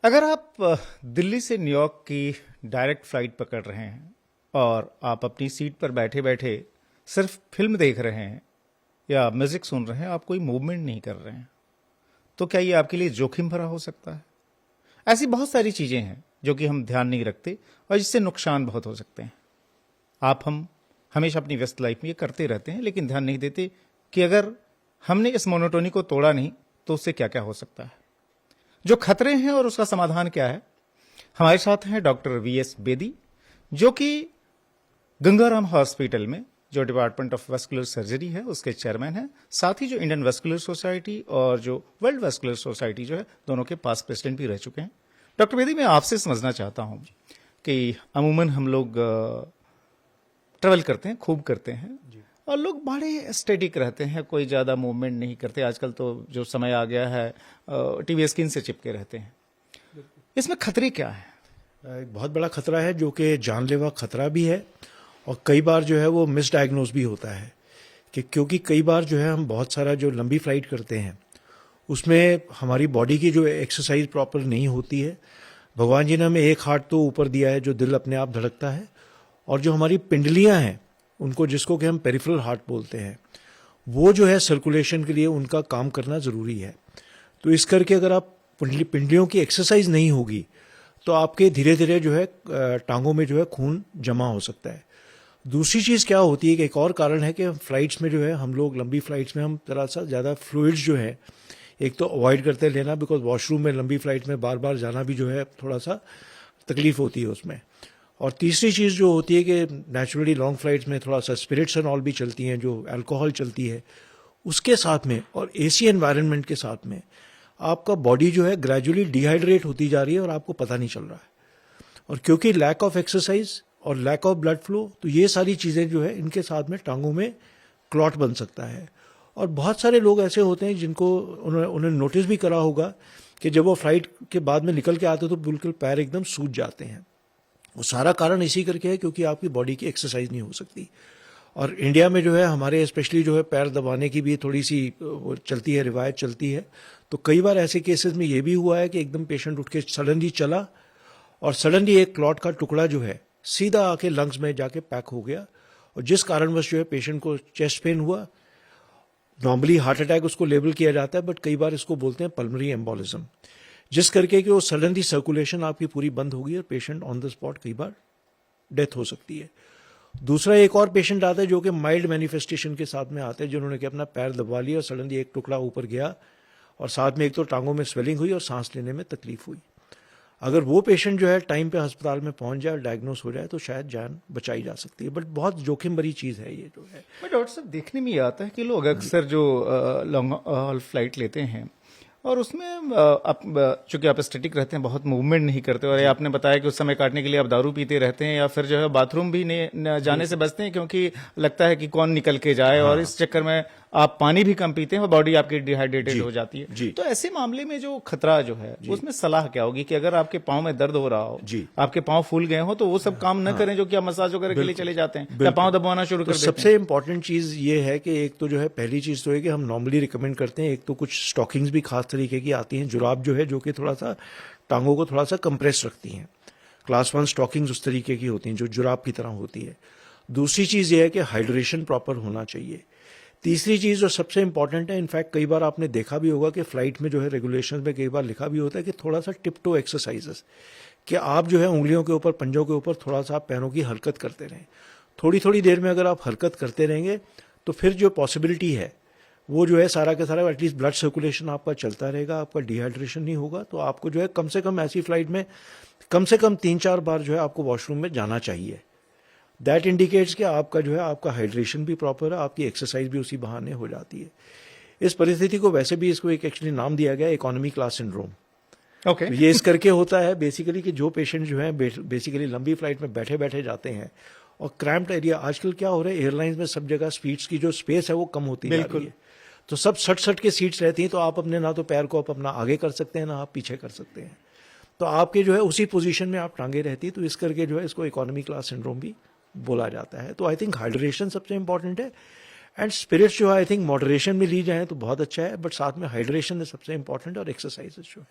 अगर आप दिल्ली से न्यूयॉर्क की डायरेक्ट फ्लाइट पकड़ रहे हैं और आप अपनी सीट पर बैठे बैठे सिर्फ फिल्म देख रहे हैं या म्यूजिक सुन रहे हैं, आप कोई मूवमेंट नहीं कर रहे हैं, तो क्या ये आपके लिए जोखिम भरा हो सकता है? ऐसी बहुत सारी चीजें हैं जो कि हम ध्यान नहीं रखते और जिससे नुकसान बहुत हो सकते हैं। हम हमेशा अपनी व्यस्त लाइफ में ये करते रहते हैं, लेकिन ध्यान नहीं देते कि अगर हमने इस मोनोटोनी को तोड़ा नहीं तो उससे क्या क्या हो सकता है, जो खतरे हैं और उसका समाधान क्या है। हमारे साथ हैं डॉक्टर वीएस बेदी, जो कि गंगाराम हॉस्पिटल में जो डिपार्टमेंट ऑफ वेस्कुलर सर्जरी है उसके चेयरमैन हैं, साथ ही जो इंडियन वेस्कुलर सोसाइटी और जो वर्ल्ड वेस्कुलर सोसाइटी जो है दोनों के पास प्रेसिडेंट भी रह चुके हैं। डॉक्टर बेदी, मैं आपसे समझना चाहता हूं कि अमूमन हम लोग ट्रेवल करते हैं, खूब करते हैं, और लोग बड़े स्टेटिक रहते हैं, कोई ज़्यादा मूवमेंट नहीं करते। आजकल तो जो समय आ गया है टीवी स्क्रीन से चिपके रहते हैं। इसमें खतरे क्या है? एक बहुत बड़ा खतरा है जो कि जानलेवा खतरा भी है, और कई बार जो है वो मिसडायग्नोज भी होता है कि क्योंकि कई बार जो है हम बहुत सारा जो लंबी फ्लाइट करते हैं उसमें हमारी बॉडी की जो एक्सरसाइज प्रॉपर नहीं होती है। भगवान जी ने हमें एक हार्ट तो ऊपर दिया है जो दिल अपने आप धड़कता है, और जो हमारी पिंडलियां हैं उनको, जिसको कि हम पेरिफेरल हार्ट बोलते हैं, वो जो है सर्कुलेशन के लिए उनका काम करना ज़रूरी है। तो इस करके अगर आप पिंडलियों की एक्सरसाइज नहीं होगी तो आपके धीरे धीरे जो है टांगों में जो है खून जमा हो सकता है। दूसरी चीज़ क्या होती है कि एक और कारण है कि फ्लाइट्स में जो है हम लोग लंबी फ्लाइट्स में हम थोड़ा सा ज़्यादा फ्लूइड्स जो है एक तो अवॉइड करते हैं लेना, बिकॉज वॉशरूम में लंबी फ्लाइट में बार बार जाना भी जो है थोड़ा सा तकलीफ होती है उसमें। और तीसरी चीज़ जो होती है कि नेचुरली लॉन्ग फ्लाइट्स में थोड़ा सा स्पिरिट्स एंड ऑल भी चलती हैं, जो अल्कोहल चलती है उसके साथ में, और एसी एनवायरनमेंट के साथ में आपका बॉडी जो है ग्रेजुअली डिहाइड्रेट होती जा रही है और आपको पता नहीं चल रहा है। और क्योंकि लैक ऑफ एक्सरसाइज और लैक ऑफ ब्लड फ्लो, तो ये सारी चीज़ें जो है इनके साथ में टांगों में क्लॉट बन सकता है। और बहुत सारे लोग ऐसे होते हैं जिनको उन्होंने नोटिस भी करा होगा कि जब वो फ्लाइट के बाद में निकल के आते तो बिल्कुल पैर एकदम सूज जाते हैं। वो सारा कारण इसी करके है क्योंकि आपकी बॉडी की एक्सरसाइज नहीं हो सकती। और इंडिया में जो है हमारे स्पेशली जो है पैर दबाने की भी थोड़ी सी वो चलती है, रिवायत चलती है। तो कई बार ऐसे केसेस में ये भी हुआ है कि एकदम पेशेंट उठ के सडनली चला और सडनली एक क्लॉट का टुकड़ा जो है सीधा आके लंग्स में जाके पैक हो गया, और जिस कारणवश जो है पेशेंट को चेस्ट पेन हुआ। नॉर्मली हार्ट अटैक उसको लेबल किया जाता है, बट कई बार इसको बोलते हैं पल्मोनरी एम्बोलिज्म, जिस करके कि वो सडनली सर्कुलेशन आपकी पूरी बंद होगी और पेशेंट ऑन द स्पॉट कई बार डेथ हो सकती है। दूसरा एक और पेशेंट आता है जो कि माइल्ड मैनिफेस्टेशन के साथ में आते हैं, जिन्होंने कि अपना पैर दबा लिया और सडनली एक टुकड़ा ऊपर गया और साथ में एक तो टांगों में स्वेलिंग हुई और सांस लेने में तकलीफ हुई। अगर वो पेशेंट जो है टाइम पे अस्पताल में पहुंच जाए और डायग्नोस हो जाए तो शायद जान बचाई जा सकती है, बट बहुत जोखिम भरी चीज़ है ये जो है। बट डॉक्टर साहब, देखने में ये आता है कि लोग अक्सर जो लॉन्ग हॉल फ्लाइट लेते हैं और उसमें चूंकि आप स्टेटिक रहते हैं, बहुत मूवमेंट नहीं करते, और ये आपने बताया कि उस समय काटने के लिए आप दारू पीते रहते हैं या फिर जो है बाथरूम भी नहीं जाने से बचते हैं क्योंकि लगता है कि कौन निकल के जाए, और इस चक्कर में आप पानी भी कम पीते हैं और बॉडी आपकी डिहाइड्रेटेड हो जाती है। तो ऐसे मामले में जो खतरा जो है उसमें सलाह क्या होगी कि अगर आपके पाँव में दर्द हो रहा हो, आपके पाँव फूल गए हो, तो वो सब काम न करें जो कि आप मसाज वगैरह के लिए चले जाते हैं या पाँव दबाना शुरू कर देते हैं? सबसे इंपॉर्टेंट चीज ये है कि एक तो जो है पहली चीज तो है कि हम नॉर्मली रिकमेंड करते हैं, एक तो कुछ स्टॉकिंग्स भी खास तरीके की आती हैं, जुराब जो है जो कि थोड़ा सा टांगों को थोड़ा सा कंप्रेस रखती हैं। क्लास 1 स्टॉकिंग्स उस तरीके की होती हैं जो जुराब की तरह होती है। दूसरी चीज ये है कि हाइड्रेशन प्रॉपर होना चाहिए। तीसरी चीज जो सबसे इंपॉर्टेंट है, इनफैक्ट कई बार आपने देखा भी होगा कि फ्लाइट में जो है रेगुलेशन में कई बार लिखा भी होता है कि थोड़ा सा टिपटो एक्सरसाइजेस, कि आप जो है उंगलियों के ऊपर, पंजों के ऊपर थोड़ा सा आप पैरों की हरकत करते रहें। थोड़ी थोड़ी देर में अगर आप हरकत करते रहेंगे तो फिर जो पॉसिबिलिटी है वो जो है सारा का सारा एटलीस्ट ब्लड सर्कुलेशन आपका चलता रहेगा, आपका डिहाइड्रेशन नहीं होगा। तो आपको जो है कम से कम ऐसी फ्लाइट में कम से कम 3-4 बार जो है आपको वॉशरूम में जाना चाहिए। दैट इंडिकेट्स कि आपका जो है आपका हाइड्रेशन भी प्रॉपर है, आपकी एक्सरसाइज भी उसी बहाने हो जाती है। इस परिस्थिति को वैसे भी इसको एक एक्चुअली नाम दिया गया इकोनॉमी क्लास सिंड्रोम। ओके। तो ये इस करके होता है बेसिकली कि जो पेशेंट जो है बेसिकली लंबी फ्लाइट में बैठे बैठे जाते हैं और क्रैम्प्ड एरिया, आजकल क्या हो रहा है एयरलाइंस में सब जगह सीट्स की जो स्पेस है वो कम होती जा रही है, तो सब सट के सीट्स रहती हैं, तो आप अपने ना तो पैर को आप अपना आगे कर सकते हैं ना आप पीछे कर सकते हैं, तो आपके जो है उसी पोजीशन में आप टांगे रहती है। तो इस करके जो है इसको इकोनॉमी क्लास सिंड्रोम भी बोला जाता है। तो आई थिंक हाइड्रेशन सबसे इंपॉर्टेंट है, एंड स्पिरिट्स जो है आई थिंक मॉडरेशन में ली जाए तो बहुत अच्छा है, बट साथ में हाइड्रेशन सबसे इंपॉर्टेंट और एक्सरसाइजेस जो है।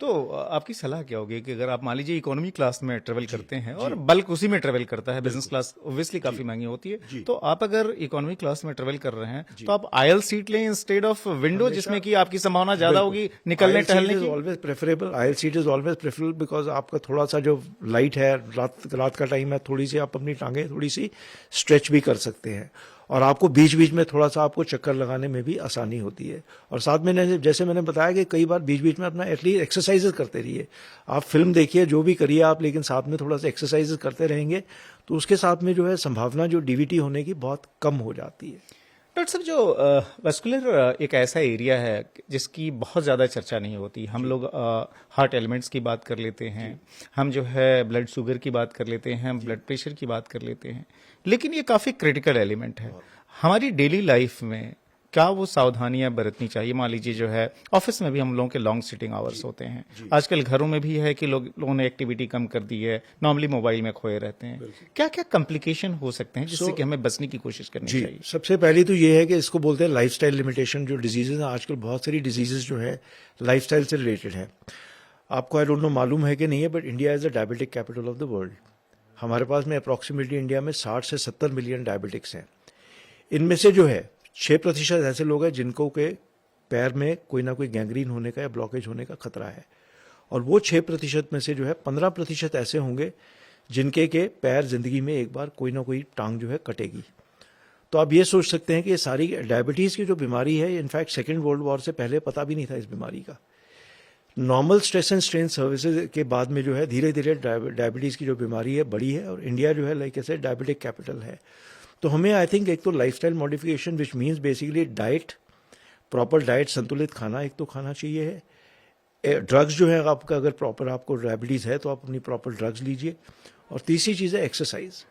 तो आपकी सलाह क्या होगी कि अगर आप मान लीजिए इकोनॉमी क्लास में ट्रेवल करते हैं और बल्क उसी में ट्रेवल करता है, बिजनेस क्लास ऑब्वियसली काफी महंगी होती है, तो आप अगर इकोनॉमी क्लास में ट्रेवल कर रहे हैं तो आप आयल सीट लें इंस्टेड ऑफ विंडो, जिसमें कि आपकी संभावना ज्यादा होगी निकलने टहलने की। Always preferable, oil seat is always preferable because आपका थोड़ा सा जो लाइट है, रात का टाइम है, थोड़ी सी आप अपनी टांगे थोड़ी सी स्ट्रेच भी कर सकते हैं और आपको बीच बीच में थोड़ा सा आपको चक्कर लगाने में भी आसानी होती है। और साथ में जैसे मैंने बताया कि कई बार बीच बीच में अपना एटलीस्ट एक्सरसाइजेज करते रहिए। आप फिल्म देखिए, जो भी करिए आप, लेकिन साथ में थोड़ा सा एक्सरसाइजेज करते रहेंगे तो उसके साथ में जो है संभावना जो डीवीटी होने की बहुत कम हो जाती है। डॉक्टर साहब, जो वेस्कुलर एक ऐसा एरिया है जिसकी बहुत ज़्यादा चर्चा नहीं होती। हम लोग हार्ट एलिमेंट्स की बात कर लेते हैं, हम जो है ब्लड शुगर की बात कर लेते हैं, हम ब्लड प्रेशर की बात कर लेते हैं, लेकिन ये काफ़ी क्रिटिकल एलिमेंट है हमारी डेली लाइफ में। क्या वो सावधानियां बरतनी चाहिए? मान लीजिए जो है ऑफिस में भी हम लोगों के लॉन्ग सिटिंग आवर्स होते हैं, आजकल घरों में भी है कि लोगों ने एक्टिविटी कम कर दी है, नॉर्मली मोबाइल में खोए रहते हैं। क्या क्या कॉम्प्लिकेशन हो सकते हैं जिससे कि हमें बचने की कोशिश करनी चाहिए? सबसे पहले तो ये है कि इसको बोलते हैं लाइफस्टाइल लिमिटेशन। जो डिजीजेज हैं आजकल, बहुत सारी डिजीजेज जो है लाइफस्टाइल से रिलेटेड है। आपको आई डोंट नो मालूम है कि नहीं है, but India is the diabetic capital of the world. हमारे पास में अप्रॉक्सीमेटली इंडिया में 60 से 70 मिलियन डायबिटिक्स हैं। इनमें से जो है 6% ऐसे लोग हैं जिनको के पैर में कोई ना कोई गैंग्रीन होने का या ब्लॉकेज होने का खतरा है, और वो 6% में से जो है 15% ऐसे होंगे जिनके के पैर जिंदगी में एक बार कोई ना कोई टांग जो है कटेगी। तो आप ये सोच सकते हैं कि ये सारी डायबिटीज की जो बीमारी है, इनफैक्ट सेकेंड वर्ल्ड वॉर से पहले पता भी नहीं था इस बीमारी का। Normal stress and strain services के बाद में जो है धीरे धीरे डायबिटीज की जो बीमारी है बड़ी है, और इंडिया जो है लाइक ऐसे डायबिटिक कैपिटल है। तो हमें आई थिंक एक तो lifestyle modification which means basically diet, proper diet, संतुलित खाना एक तो खाना चाहिए है। ड्रग्स जो है आपका, अगर प्रॉपर आपको डायबिटीज़ है तो आप अपनी प्रॉपर ड्रग्स लीजिए। और तीसरी चीज़ है एक्सरसाइज।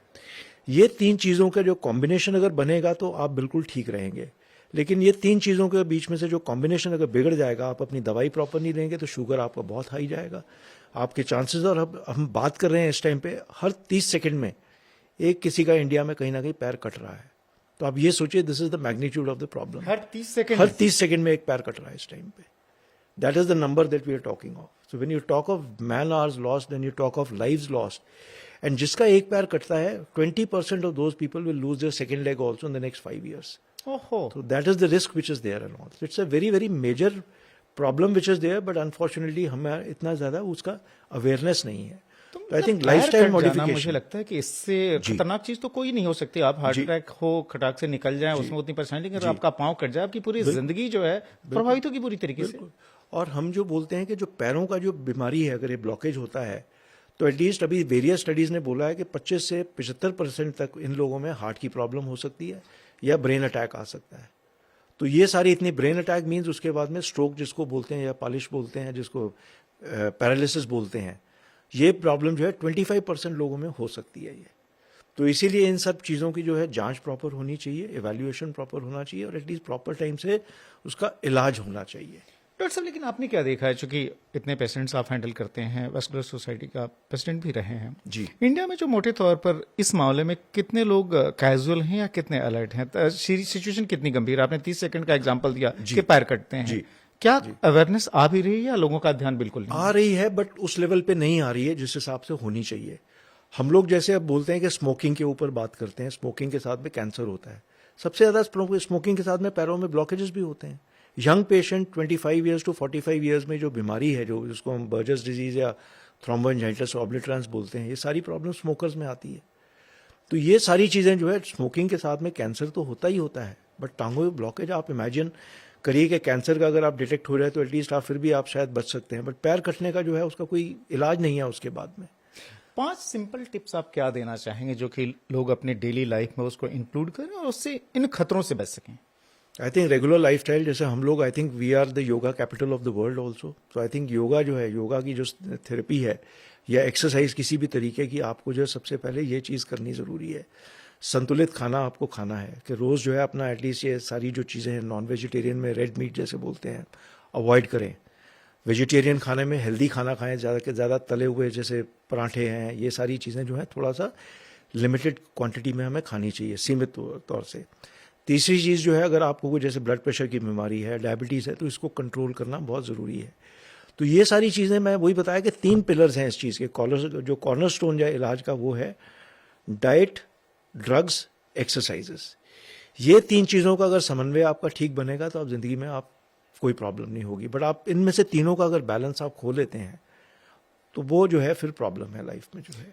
ये 3 चीज़ों का जो कॉम्बिनेशन अगर बनेगा तो आप बिल्कुल ठीक रहेंगे। लेकिन ये 3 चीज़ों के बीच में से जो कॉम्बिनेशन अगर बिगड़ जाएगा, आप अपनी दवाई प्रॉपर नहीं लेंगे तो शुगर आपका बहुत हाई जाएगा, आपके चांसेस। और अब हम बात कर रहे हैं इस टाइम पे हर 30 सेकंड में एक किसी का इंडिया में कहीं ना कहीं पैर कट रहा है। तो आप ये सोचिए, this is the magnitude of the problem. हर 30 सेकंड में एक पैर कट रहा है इस टाइम पे। That is the number that we are talking of. So when you talk of man hours lost, then you talk of lives lost. And जिसका एक पैर कटता है, 20% of those people will lose their second leg also in the next 5 years. So that is the risk which is there and all. So it's a very very major problem which is there, but unfortunately हमें इतना ज्यादा उसका awareness नहीं है। तो I think lifestyle modification, मुझे लगता है कि इससे खतरनाक चीज तो कोई नहीं हो सकती। आप हार्ट अटैक हो, खटाक से निकल जाए, उसमें उतनी परेशानी, लेकिन अगर आपका पांव कट जाए, आपकी पूरी जिंदगी जो है प्रभावित होगी पूरी तरीके से। और हम जो बोलते हैं कि जो पैरों का जो बीमारी है, अगर ये ब्लॉकेज होता है तो एटलीस्ट अभी वेरियस स्टडीज ने बोला है कि 25 से 75% तक इन लोगों में हार्ट की प्रॉब्लम हो सकती है या ब्रेन अटैक आ सकता है। तो ये सारी इतनी, ब्रेन अटैक मीन्स उसके बाद में स्ट्रोक जिसको बोलते हैं, या पालिश बोलते हैं, जिसको पैरालिसिस बोलते हैं, ये प्रॉब्लम जो है 25% लोगों में हो सकती है ये। तो इसीलिए इन सब चीज़ों की जो है जांच प्रॉपर होनी चाहिए, एवैल्यूएशन प्रॉपर होना चाहिए, और एटलीस्ट प्रॉपर टाइम से उसका इलाज होना चाहिए। डॉक्टर साहब, लेकिन आपने क्या देखा है, चूंकि इतने पेशेंट्स आप हैंडल करते हैं, वेस्कुलर सोसाइटी का प्रेसिडेंट भी रहे हैं जी, इंडिया में जो मोटे तौर पर इस मामले में कितने लोग कैजुअल हैं या कितने अलर्ट हैं? सिचुएशन कितनी गंभीर है? आपने 30 सेकंड का एग्जांपल दिया कि पैर कटते हैं। क्या अवेयरनेस आ भी रही है या लोगों का ध्यान बिल्कुल नहीं आ रही है, बट उस लेवल पे नहीं आ रही है जिस हिसाब से होनी चाहिए। हम लोग जैसे अब बोलते हैं कि स्मोकिंग के ऊपर बात करते हैं, स्मोकिंग के साथ में कैंसर होता है, सबसे ज्यादा स्मोकिंग के साथ में पैरों में ब्लॉकेजेस भी होते हैं। Young patient 25 years to 45 years में जो बीमारी है, जो जिसको हम बर्जर्स डिजीज या थ्रोम्बोएंजाइटिस ऑब्लिटरेंस बोलते हैं, ये सारी प्रॉब्लम स्मोकर्स में आती है। तो ये सारी चीजें जो है, स्मोकिंग के साथ में कैंसर तो होता ही होता है, बट टांगों में ब्लॉकेज आप इमेजिन करिए कि कैंसर का अगर आप डिटेक्ट हो रहा है तो एटलीस्ट आप फिर भी आप शायद बच सकते हैं, बट पैर कटने का जो है उसका कोई इलाज नहीं है उसके बाद में। 5 सिंपल टिप्स आप क्या देना चाहेंगे जो कि लोग अपने डेली लाइफ में उसको इंक्लूड करें और उससे इन खतरों से बच सकें? आई थिंक रेगुलर लाइफस्टाइल, जैसे हम लोग, I think we are the yoga capital of the world also. तो आई थिंक योगा जो है, योगा की जो थेरेपी है या एक्सरसाइज किसी भी तरीके की, आपको जो है सबसे पहले ये चीज़ करनी ज़रूरी है। संतुलित खाना आपको खाना है कि रोज़ जो है अपना एटलीस्ट ये सारी जो चीज़ें हैं, नॉन वेजिटेरियन में रेड मीट जैसे बोलते हैं, अवॉइड करें। वेजिटेरियन खाने में हेल्दी खाना खाएं, ज़्यादा के ज़्यादा तले हुए जैसे पराठे हैं, ये सारी चीज़ें जो है थोड़ा सा लिमिटेड क्वांटिटी में हमें खानी चाहिए, सीमित तौर से। तीसरी चीज़ जो है, अगर आपको कोई जैसे ब्लड प्रेशर की बीमारी है, डायबिटीज़ है, तो इसको कंट्रोल करना बहुत ज़रूरी है। तो ये सारी चीज़ें मैं वही बताया कि 3 पिलर्स हैं इस चीज़ के, जो कॉर्नरस्टोन जो इलाज का वो है डाइट, ड्रग्स, एक्सरसाइजेस। ये 3 चीज़ों का अगर समन्वय आपका ठीक बनेगा तो आप ज़िंदगी में आप कोई प्रॉब्लम नहीं होगी। बट आप इनमें से तीनों का अगर बैलेंस आप खो लेते हैं तो वो जो है फिर प्रॉब्लम है लाइफ में जो है।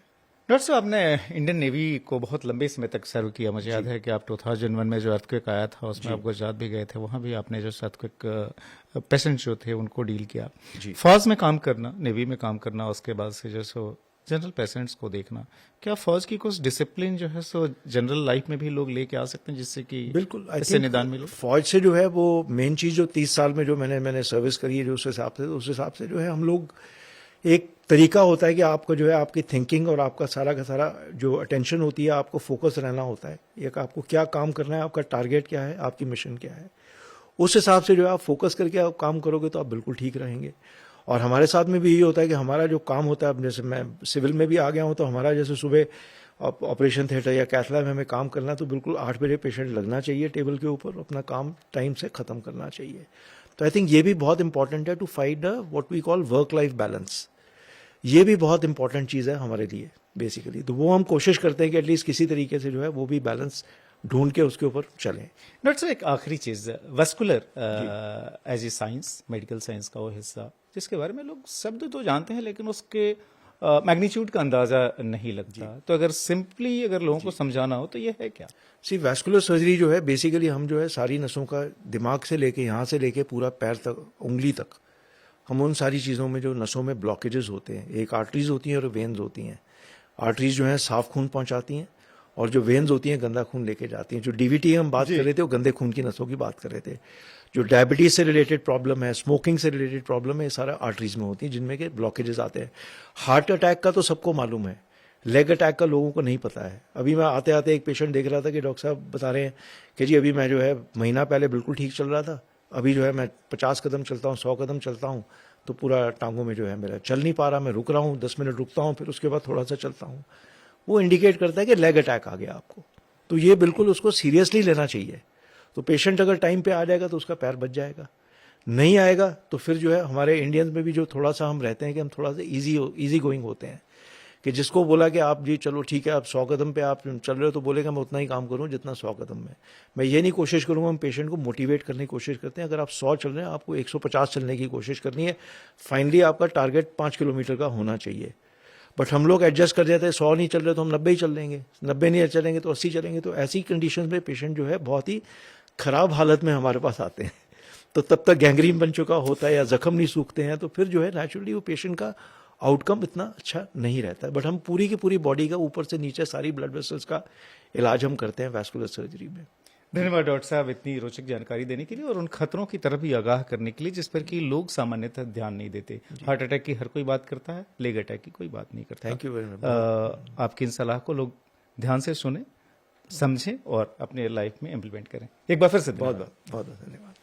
डॉक्टर साहब, आपने इंडियन नेवी को बहुत लंबे समय तक सर्व किया। मुझे याद है कि आप 2001 में जो अर्थक्वेक आया था उसमें आप गुजरात भी गए थे, वहां भी आपने जो अर्थक्वेक पेशेंट्स जो थे उनको डील किया। फौज में काम करना, नेवी में काम करना, उसके बाद से जो सो जनरल पेशेंट्स को देखना, क्या फौज की कुछ डिसिप्लिन जो है सो जनरल लाइफ में भी लोग लेके आ सकते हैं जिससे कि बिल्कुल इससे निदान मिले? फौज से जो है वो मेन चीज़ जो 30 साल में जो मैंने सर्विस करी है, जो उस हिसाब से जो है हम लोग एक तरीका होता है कि आपका जो है आपकी थिंकिंग और आपका सारा का सारा जो अटेंशन होती है, आपको फोकस रहना होता है। एक आपको क्या काम करना है, आपका टारगेट क्या है, आपकी मिशन क्या है, उस हिसाब से जो है आप फोकस करके आप काम करोगे तो आप बिल्कुल ठीक रहेंगे। और हमारे साथ में भी यही होता है कि हमारा जो काम होता है, अब जैसे मैं सिविल में भी आ गया हूँ तो हमारा जैसे सुबह ऑपरेशन थिएटर या कैथला में हमें काम करना तो बिल्कुल 8 बजे पेशेंट लगना चाहिए टेबल के ऊपर, अपना काम टाइम से ख़त्म करना चाहिए। तो आई थिंक ये भी बहुत इंपॉर्टेंट है to find what we call work life balance. ये भी बहुत इंपॉर्टेंट चीज़ है हमारे लिए बेसिकली। तो वो हम कोशिश करते हैं कि एटलीस्ट किसी तरीके से जो है वो भी बैलेंस ढूंढ के उसके ऊपर चलें। डॉक्टर साहब, एक आखिरी चीज, vascular as a science, medical science का वो हिस्सा जिसके बारे में लोग शब्द तो जानते हैं लेकिन उसके मैग्नीट्यूड का अंदाजा नहीं लगता, तो अगर सिंपली अगर लोगों को समझाना हो तो ये है क्या? वैस्कुलर सर्जरी जो है बेसिकली हम जो है सारी नसों का, दिमाग से लेके यहाँ से लेके पूरा पैर तक, उंगली तक, हम उन सारी चीज़ों में जो नसों में ब्लॉकेजेस होते हैं, एक आर्टरीज होती हैं और वेन्स होती हैं। आर्टरीज जो है साफ खून पहुंचाती हैं और जो वेन्स होती हैं गंदा खून लेके जाती हैं। जो डीवीटी हम बात कर रहे थे वो गंदे खून की नसों की बात कर रहे थे। जो डायबिटीज से रिलेटेड प्रॉब्लम है, स्मोकिंग से रिलेटेड प्रॉब्लम है, ये सारा आर्टरीज में होती है जिनमें के ब्लॉकेजेस आते हैं। हार्ट अटैक का तो सबको मालूम है, लेग अटैक का लोगों को नहीं पता है। अभी मैं आते आते एक पेशेंट देख रहा था कि डॉक्टर साहब बता रहे हैं कि जी अभी मैं जो है महीना पहले बिल्कुल ठीक चल रहा था, अभी जो है मैं 50 कदम चलता हूँ, 100 कदम चलता हूँ तो पूरा टांगों में जो है मेरा चल नहीं पा रहा, मैं रुक रहा हूँ, 10 मिनट रुकता हूँ, फिर उसके बाद थोड़ा सा चलता हूँ। वो इंडिकेट करता है कि लेग अटैक आ गया आपको। तो ये बिल्कुल उसको सीरियसली लेना चाहिए। तो पेशेंट अगर टाइम पे आ जाएगा तो उसका पैर बच जाएगा, नहीं आएगा तो फिर जो है हमारे इंडियंस में भी जो थोड़ा सा हम रहते हैं कि हम थोड़ा सा ईजी गोइंग होते हैं, कि जिसको बोला कि आप जी चलो ठीक है आप 100 कदम पे आप चल रहे हो तो बोलेगा मैं उतना ही काम करूँ जितना 100 कदम में। मैं ये नहीं कोशिश करूँगा, हम पेशेंट को मोटिवेट करने की कोशिश करते हैं। अगर आप 100 चल रहे हैं आपको 150 चलने की कोशिश करनी है। फाइनली आपका टारगेट 5 किलोमीटर का होना चाहिए। बट हम लोग एडजस्ट कर जाते हैं, 100 नहीं चल रहे तो हम 90 ही चल लेंगे, 90 नहीं चलेंगे तो 80 चलेंगे। तो ऐसी कंडीशन में पेशेंट जो है बहुत ही खराब हालत में हमारे पास आते हैं। तो तब तक गैंग्रीन बन चुका होता है या जख्म नहीं सूखते हैं, तो फिर जो है नेचुरली वो पेशेंट का आउटकम इतना अच्छा नहीं रहता है। बट हम पूरी की पूरी बॉडी का ऊपर से नीचे सारी ब्लड वेसल्स का इलाज हम करते हैं वैस्कुलर सर्जरी में। धन्यवाद डॉक्टर साहब इतनी रोचक जानकारी देने के लिए और उन खतरों की तरफ भी आगाह करने के लिए जिस पर कि लोग सामान्यतः ध्यान नहीं देते। हार्ट अटैक की हर कोई बात करता है, लेग अटैक की कोई बात नहीं करता। Thank you very much. आपकी इन सलाह को लोग ध्यान से सुने, समझें और अपने लाइफ में इम्प्लीमेंट करें। एक बार फिर से बहुत बहुत धन्यवाद।